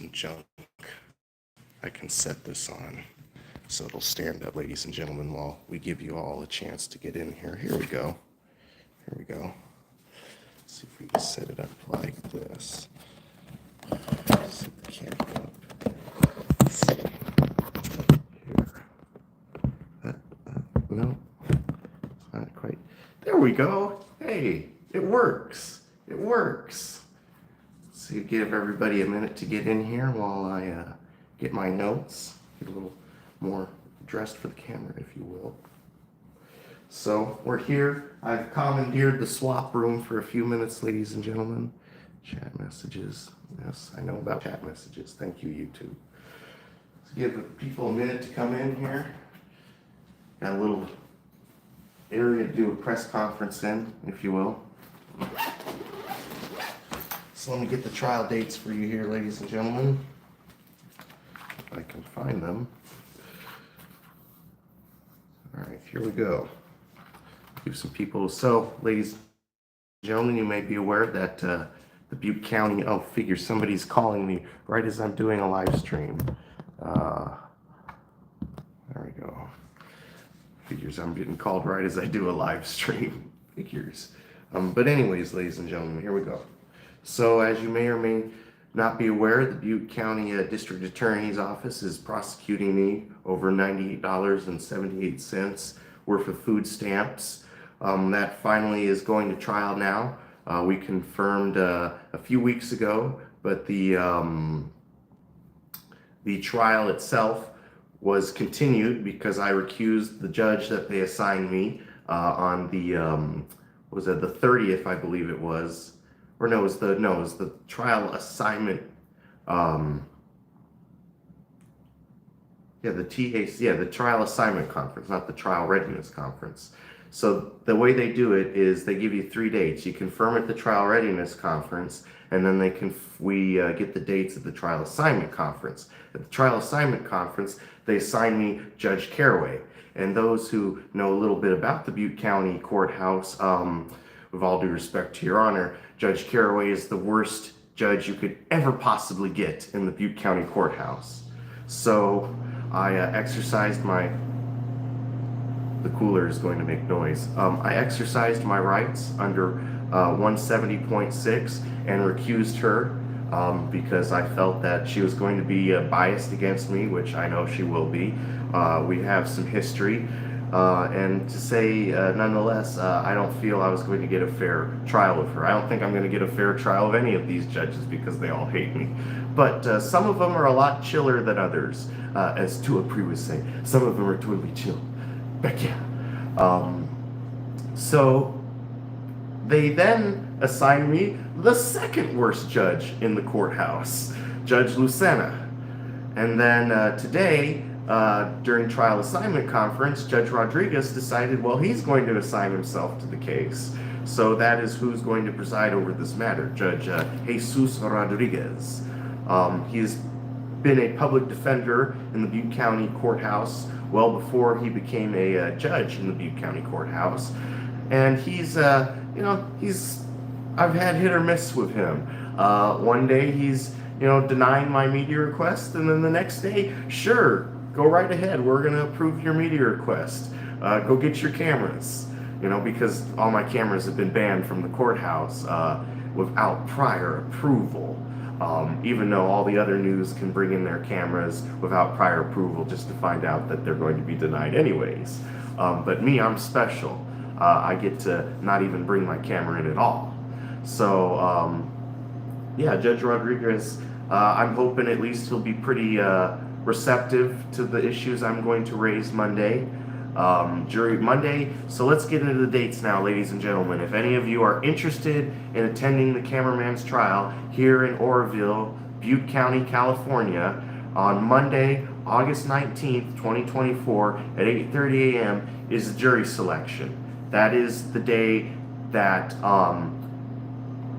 some junk. I can set this on so it'll stand up, ladies and gentlemen, while we give you all a chance to get in here. Here we go. Here we go. Let's see if we can set it up like this. Set the camera up. Let's see. Here. No, it's not quite. There we go. Hey, it works. It works. So you give everybody a minute to get in here while I get my notes, get a little more dressed for the camera, if you will. So we're here. I've commandeered the swap room for a few minutes, ladies and gentlemen. Chat messages. Yes, I know about chat messages. Thank you, YouTube. Let's give people a minute to come in here. Got a little area to do a press conference in, if you will. So let me get the trial dates for you here, ladies and gentlemen. If I can find them. All right, here we go. Give some people. So, ladies and gentlemen, you may be aware that the Butte County, figure somebody's calling me right as I'm doing a live stream. There we go. Figures I'm getting called right as I do a live stream. Figures. But anyways, ladies and gentlemen, here we go. So as you may or may not be aware, the Butte County District Attorney's Office is prosecuting me over $98.78 worth of food stamps. That finally is going to trial now. We confirmed a few weeks ago, but the trial itself was continued because I recused the judge that they assigned me on the was it the 30th, I believe it was. Or no, it was the trial assignment. The trial assignment conference, not the trial readiness conference. So the way they do it is they give you 3 dates. You confirm at the trial readiness conference, and then we get the dates at the trial assignment conference. At the trial assignment conference, they assign me Judge Caraway. And those who know a little bit about the Butte County Courthouse, with all due respect to your honor, Judge Caraway is the worst judge you could ever possibly get in the Butte County Courthouse. So I exercised my, the cooler is going to make noise. I exercised my rights under 170.6 and recused her because I felt that she was going to be biased against me, which I know she will be. We have some history. And to say, nonetheless, I don't feel I was going to get a fair trial of her. I don't think I'm going to get a fair trial of any of these judges because they all hate me. But some of them are a lot chiller than others, as Tuapri would say. Some of them are totally chill. But yeah. So they then assigned me the second worst judge in the courthouse, Judge Lucena. And then today, during trial assignment conference, Judge Rodriguez decided, well, he's going to assign himself to the case. So that is who's going to preside over this matter, Judge Jesus Rodriguez. He's been a public defender in the Butte County Courthouse well before he became a judge in the Butte County Courthouse. And he's, I've had hit or miss with him. One day he's, denying my media request, and then the next day, sure, go right ahead. We're going to approve your media request. Go get your cameras. Because all my cameras have been banned from the courthouse without prior approval. Even though all the other news can bring in their cameras without prior approval just to find out that they're going to be denied anyways. But me, I'm special. I get to not even bring my camera in at all. So, yeah, Judge Rodriguez, I'm hoping at least he'll be pretty receptive to the issues I'm going to raise Monday. Jury Monday. So let's get into the dates now, ladies and gentlemen. If any of you are interested in attending the cameraman's trial here in Oroville, Butte County, California, on Monday, August 19th, 2024 at 8:30 a.m. is the jury selection. That is the day that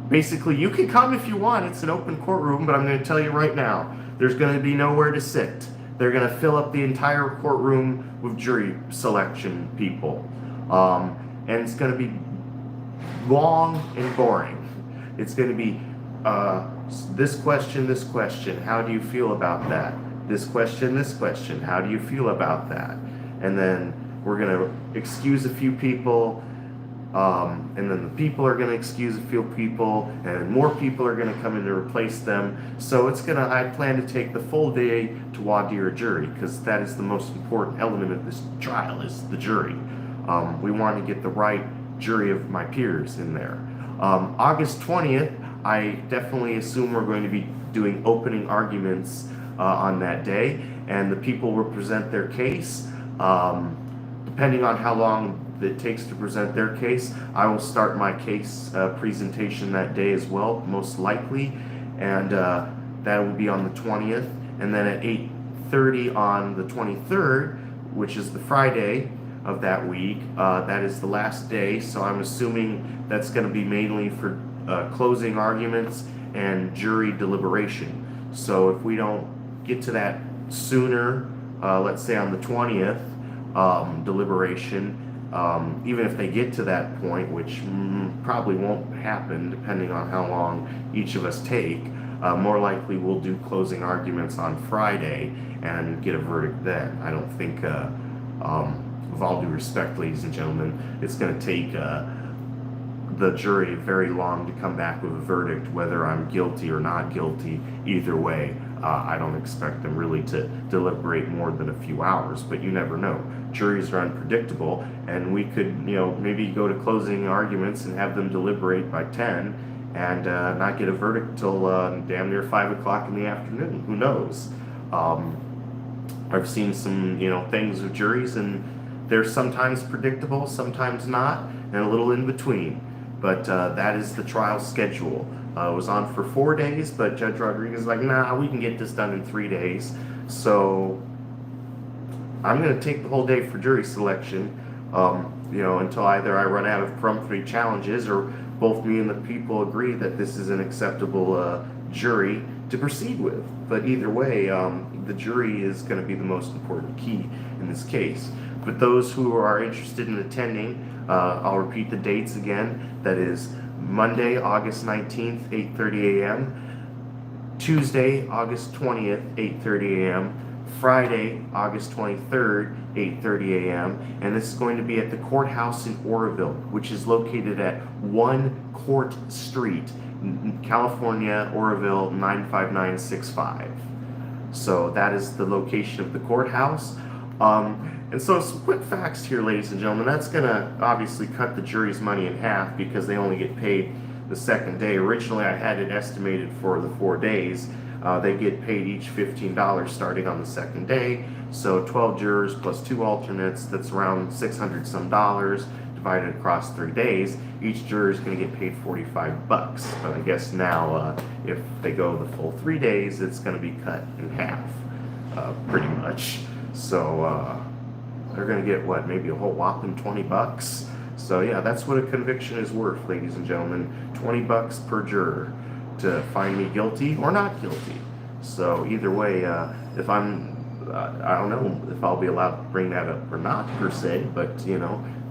basically you can come if you want. It's an open courtroom, but I'm going to tell you right now, there's going to be nowhere to sit. They're going to fill up the entire courtroom with jury selection people. And it's going to be long and boring. It's going to be This question, how do you feel about that? This question, how do you feel about that? And then we're going to excuse a few people, and then the people are going to excuse a few people, and more people are going to come in to replace them. So I plan to take the full day to voir dire a jury, because that is the most important element of this trial, is the jury. We want to get the right jury of my peers in there. August 20th, I definitely assume we're going to be doing opening arguments on that day, and the people will present their case. Depending on how long it takes to present their case, I will start my case presentation that day as well, most likely, and that will be on the 20th. And then at 8:30 on the 23rd, which is the Friday of that week, that is the last day, so I'm assuming that's going to be mainly for closing arguments and jury deliberation. So if we don't get to that sooner, let's say on the 20th, deliberation, even if they get to that point, which probably won't happen depending on how long each of us take, more likely we'll do closing arguments on Friday and get a verdict then. I don't think, with all due respect, ladies and gentlemen, it's going to take the jury very long to come back with a verdict, whether I'm guilty or not guilty. Either way, I don't expect them really to deliberate more than a few hours, but you never know. Juries are unpredictable, and we could, maybe go to closing arguments and have them deliberate by 10 and not get a verdict till damn near 5 o'clock in the afternoon. Who knows? I've seen some, things with juries, and they're sometimes predictable, sometimes not, and a little in between. But that is the trial schedule. It was on for 4 days, but Judge Rodriguez is like, nah, we can get this done in 3 days. So I'm going to take the whole day for jury selection, until either I run out of peremptory challenges or both me and the people agree that this is an acceptable jury to proceed with. But either way, the jury is going to be the most important key in this case. But those who are interested in attending, I'll repeat the dates again. That is Monday, August 19th, 8:30 a.m. Tuesday, August 20th, 8:30 a.m. Friday, August 23rd, 8:30 a.m. And this is going to be at the courthouse in Oroville, which is located at 1 Court Street, California, Oroville, 95965. So that is the location of the courthouse. And so some quick facts here, ladies and gentlemen. That's going to obviously cut the jury's money in half because they only get paid the second day. Originally, I had it estimated for the 4 days. They get paid each $15 starting on the second day. So 12 jurors plus 2 alternates, that's around $600 some divided across 3 days. Each juror is going to get paid $45. But I guess now, if they go the full 3 days, it's going to be cut in half, pretty much. So they're going to get maybe a whole whopping $20. So yeah, that's what a conviction is worth, ladies and gentlemen. $20 per juror to find me guilty or not guilty. So either way, if I don't know if I'll be allowed to bring that up or not per se, but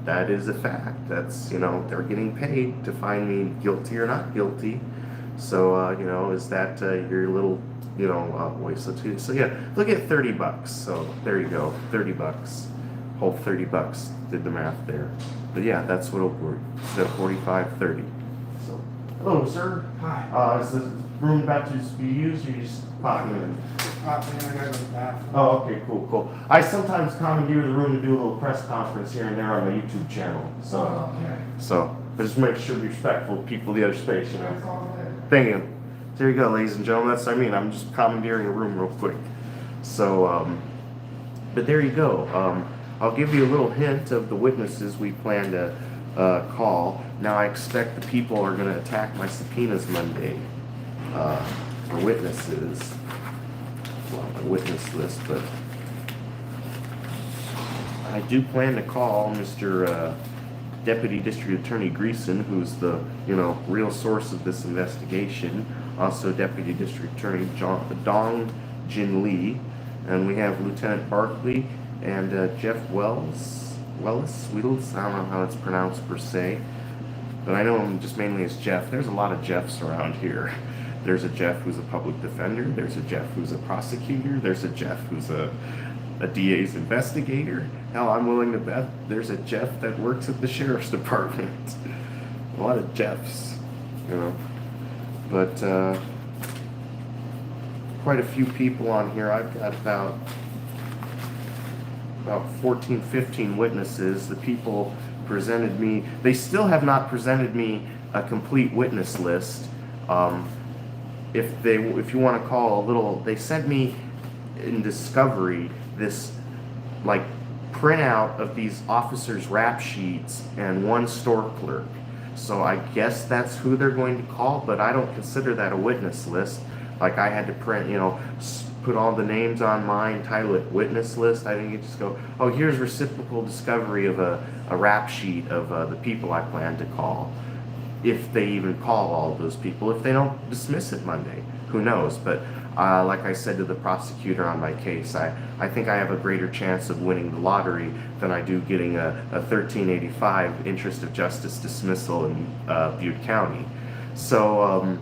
that is a fact. That's, they're getting paid to find me guilty or not guilty. So, is that your little, so yeah, look at $30. So there you go, $30. Whole $30. Did the math there. But yeah, that's what it'll work. Instead of 45, 30. So, hello, sir. Hi. Is the room about to be used, or you just popping in? I gotta go to the bathroom. Oh, okay, cool. I sometimes commandeer the room to do a little press conference here and there on my YouTube channel. So, Okay. I just make sure to be respectful of people of the other space, That's all good. Thank you. There you go, ladies and gentlemen. That's what I mean. I'm just commandeering a room real quick. So, but there you go. I'll give you a little hint of the witnesses we plan to call. Now, I expect the people are going to attack my subpoenas Monday for witnesses. Well, my witness list, but I do plan to call Mr. Deputy District Attorney Greason, who's the real source of this investigation. Also, Deputy District Attorney Dong Jin Lee, and we have Lieutenant Barkley and Jeff Wells. I don't know how it's pronounced per se, but I know him just mainly as Jeff. There's a lot of Jeffs around here. There's a Jeff who's a public defender. There's a Jeff who's a prosecutor. There's a Jeff who's a DA's investigator. Hell, I'm willing to bet there's a Jeff that works at the sheriff's department. A lot of Jeffs, you know. But quite a few people on here. I've got about 14, 15 witnesses. The people presented me. They still have not presented me a complete witness list. If you want to call a little, they sent me in discovery this like printout of these officers' rap sheets and one store clerk. So I guess that's who they're going to call, but I don't consider that a witness list. Like I had to print, put all the names on mine, title it witness list. I think you just go, oh, here's reciprocal discovery of a rap sheet of the people I plan to call. If they even call all of those people, if they don't dismiss it Monday, who knows? But like I said to the prosecutor on my case, I think I have a greater chance of winning the lottery than I do getting a 1385 interest of justice dismissal in Butte County. So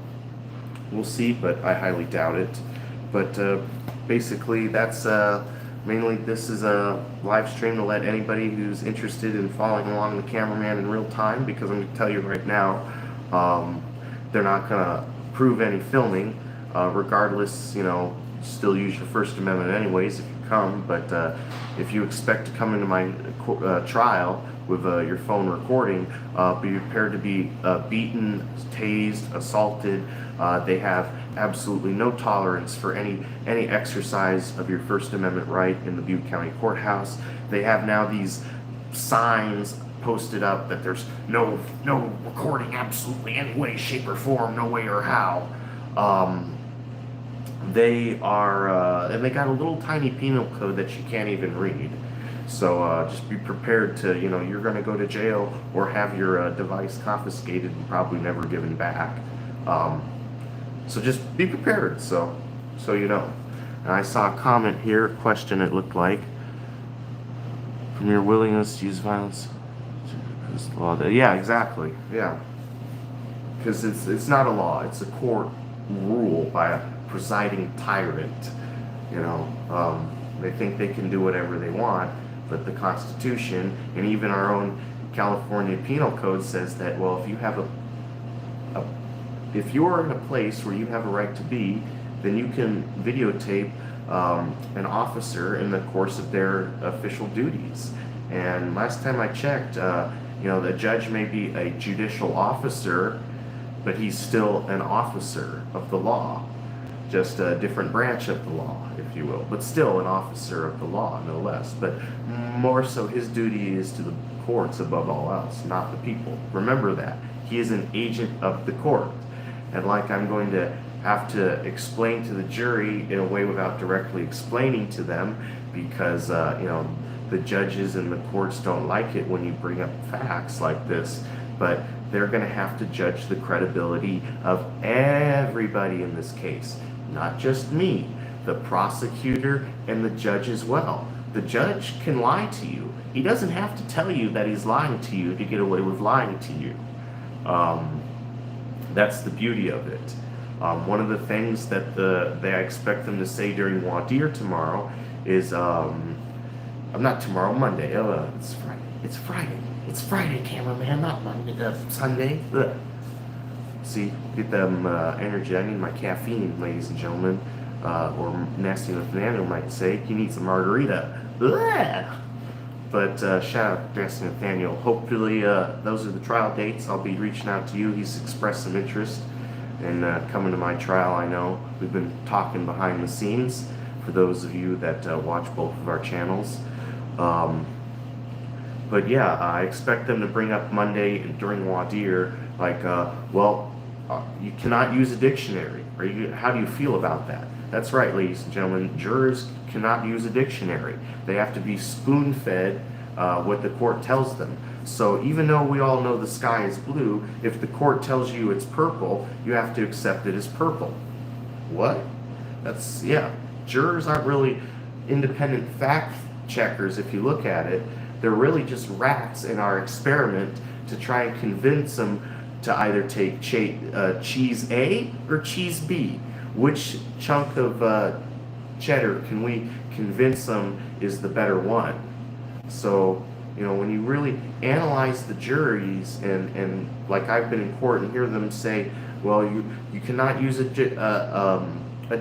we'll see, but I highly doubt it. But basically, that's mainly, this is a live stream to let anybody who's interested in following along the cameraman in real time, because I'm going to tell you right now, they're not going to prove any filming. Regardless, still use your First Amendment anyways if you come, but if you expect to come into my trial with your phone recording, be prepared to be beaten, tased, assaulted. They have absolutely no tolerance for any exercise of your First Amendment right in the Butte County Courthouse. They have now these signs posted up that there's no recording absolutely any way, shape, or form, no way or how. They are, and they got a little tiny penal code that you can't even read. So just be prepared to, you're going to go to jail or have your device confiscated and probably never given back. So just be prepared, so you know. And I saw a comment here, a question it looked like. From your willingness to use violence. Yeah, exactly, yeah. Because it's not a law, it's a court rule by a presiding tyrant. They think they can do whatever they want, but the Constitution and even our own California Penal Code says that, well, if you have if you're in a place where you have a right to be, then you can videotape an officer in the course of their official duties. And last time I checked, the judge may be a judicial officer, but he's still an officer of the law, just a different branch of the law, if you will, but still an officer of the law, no less. But more so, his duty is to the courts above all else, not the people. Remember that. He is an agent of the court. And like I'm going to have to explain to the jury in a way without directly explaining to them, because, the judges and the courts don't like it when you bring up facts like this, but they're going to have to judge the credibility of everybody in this case, not just me, the prosecutor and the judge as well. The judge can lie to you. He doesn't have to tell you that he's lying to you to get away with lying to you. That's the beauty of it. One of the things that I expect them to say during voir dire tomorrow is, not tomorrow, Monday. It's Friday. It's Friday. It's Friday, cameraman, not Monday. Sunday. Ugh. See, get them energy. I need my caffeine, ladies and gentlemen. Or Nasty Nathaniel might say, you need some margarita. Ugh. But shout out to Nasty Nathaniel. Hopefully, those are the trial dates. I'll be reaching out to you. He's expressed some interest in coming to my trial. I know we've been talking behind the scenes. For those of you that watch both of our channels. But yeah, I expect them to bring up Monday during voir dire, like, you cannot use a dictionary. How do you feel about that? That's right, ladies and gentlemen, jurors cannot use a dictionary. They have to be spoon-fed what the court tells them. So even though we all know the sky is blue, if the court tells you it's purple, you have to accept it as purple. What? Jurors aren't really independent fact checkers if you look at it. They're really just rats in our experiment to try and convince them to either take cheese A or cheese B. Which chunk of cheddar can we convince them is the better one? So, when you really analyze the juries, and like I've been in court and hear them say, well, you cannot use a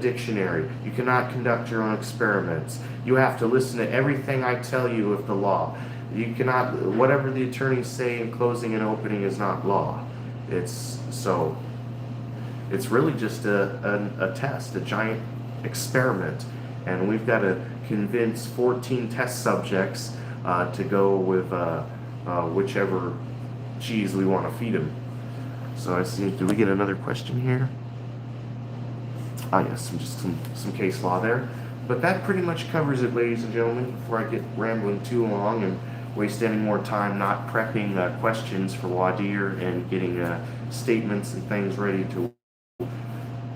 dictionary, you cannot conduct your own experiments, you have to listen to everything I tell you of the law, you cannot, whatever the attorneys say in closing and opening is not law. It's really just a test, a giant experiment, and we've got to convince 14 test subjects to go with whichever cheese we want to feed them. So I see, do we get another question here? Ah yes, some case law there. But that pretty much covers it, ladies and gentlemen, before I get rambling too long and waste any more time not prepping questions for Wadir and getting statements and things ready to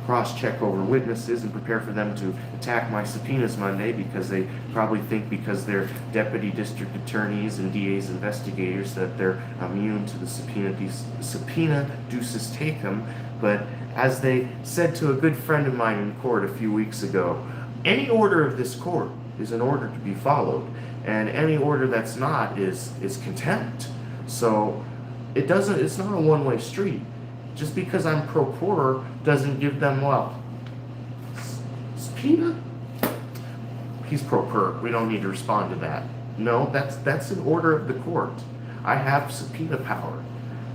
cross-check over witnesses and prepare for them to attack my subpoenas Monday, because they probably think because they're deputy district attorneys and DA's investigators that they're immune to the subpoena duces tecum. But as they said to a good friend of mine in court a few weeks ago, any order of this court is an order to be followed, and any order that's not is contempt. So it's not a one-way street. Just because I'm pro poor doesn't give them, well, subpoena? He's pro per. We don't need to respond to that. No, that's an order of the court. I have subpoena power.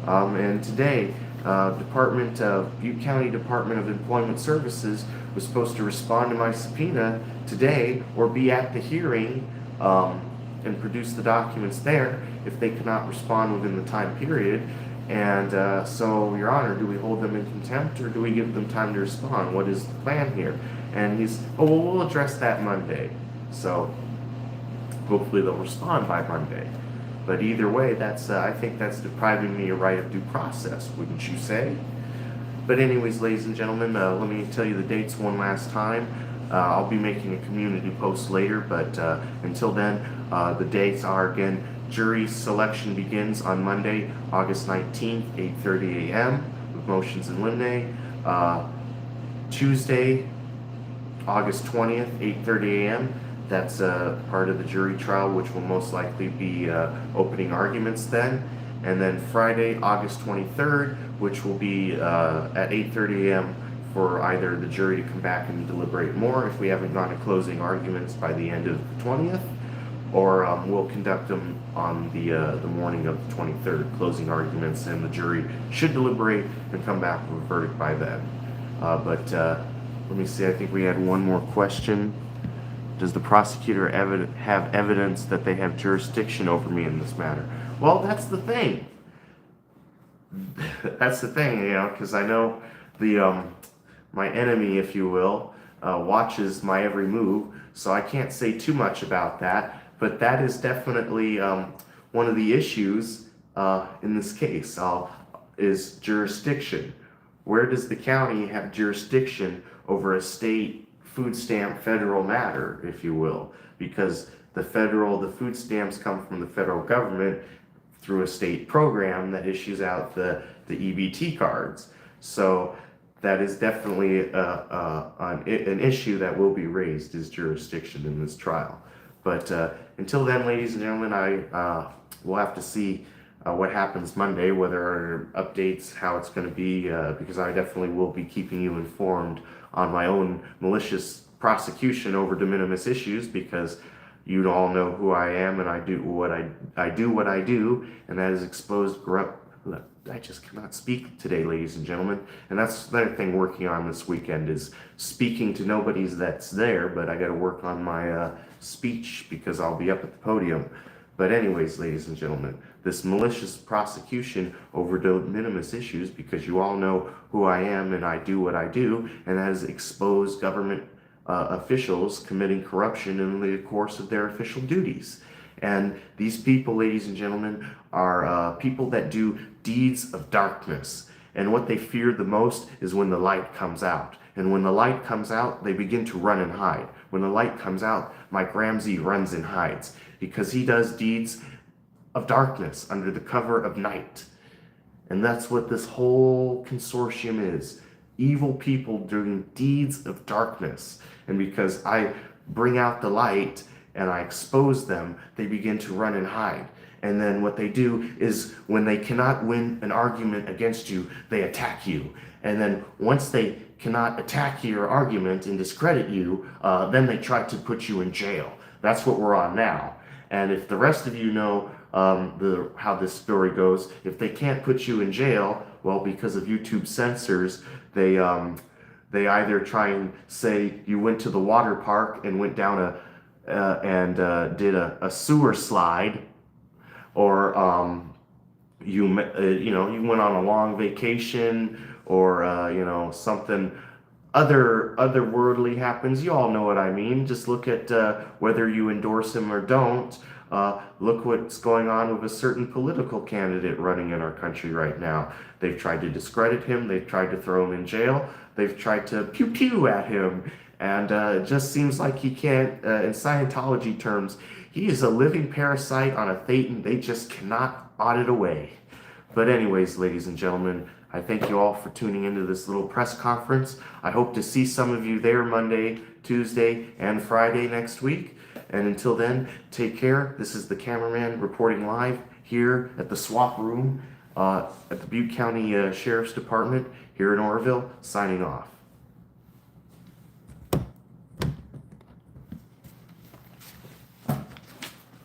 And today, Butte County Department of Employment Services was supposed to respond to my subpoena today, or be at the hearing and produce the documents there if they cannot respond within the time period. And so, Your Honor, do we hold them in contempt, or do we give them time to respond? What is the plan here? And we'll address that Monday. So hopefully they'll respond by Monday. But either way, I think that's depriving me a right of due process, wouldn't you say? But anyways, ladies and gentlemen, let me tell you the dates one last time. I'll be making a community post later, but until then, the dates are, again, jury selection begins on Monday, August 19th, 8:30 a.m. with motions in limine. Tuesday, August 20th, 8:30 a.m. That's part of the jury trial, which will most likely be opening arguments then. And then Friday, August 23rd, which will be at 8:30 a.m. for either the jury to come back and deliberate more if we haven't gone to closing arguments by the end of the 20th, or we'll conduct them on the morning of the 23rd, closing arguments, and the jury should deliberate and come back with a verdict by then. But let me see, I think we had one more question. Does the prosecutor have evidence that they have jurisdiction over me in this matter? Well, that's the thing. That's the thing, because I know my enemy, if you will, watches my every move, so I can't say too much about that. But that is definitely one of the issues in this case, is jurisdiction. Where does the county have jurisdiction over a state food stamp federal matter, if you will? Because the food stamps come from the federal government through a state program that issues out the EBT cards. So that is definitely an issue that will be raised, is jurisdiction in this trial. But until then, ladies and gentlemen, we'll have to see what happens Monday, whether updates, how it's going to be, because I definitely will be keeping you informed on my own malicious prosecution over de minimis issues, because you all know who I am, and I do what I do, and that is exposed corrupt. I just cannot speak today, ladies and gentlemen, and that's the other thing working on this weekend, is speaking to nobody's that's there, but I got to work on my speech because I'll be up at the podium. But anyways, ladies and gentlemen, this malicious prosecution over de minimis issues, because you all know who I am and I do what I do, and that has exposed government officials committing corruption in the course of their official duties. And these people, ladies and gentlemen, are people that do deeds of darkness. And what they fear the most is when the light comes out. And when the light comes out, they begin to run and hide. When the light comes out, Mike Ramsey runs and hides, because he does deeds of darkness under the cover of night. And that's what this whole consortium is. Evil people doing deeds of darkness. And because I bring out the light and I expose them, they begin to run and hide. And then what they do is when they cannot win an argument against you, they attack you. And then once they cannot attack your argument and discredit you, then they try to put you in jail. That's what we're on now. And if the rest of you know how this story goes, if they can't put you in jail, well, because of YouTube censors, they either try and say you went to the water park and went down did a sewer slide, or you went on a long vacation, or something otherworldly happens. You all know what I mean. Just look at whether you endorse him or don't. Look what's going on with a certain political candidate running in our country right now. They've tried to discredit him. They've tried to throw him in jail. They've tried to pew pew at him. And it just seems like he can't, in Scientology terms, he is a living parasite on a Thetan. They just cannot audit away. But anyways, ladies and gentlemen, I thank you all for tuning into this little press conference. I hope to see some of you there Monday, Tuesday, and Friday next week. And until then, take care. This is the cameraman reporting live here at the swap room at the Butte County Sheriff's Department here in Oroville, signing off.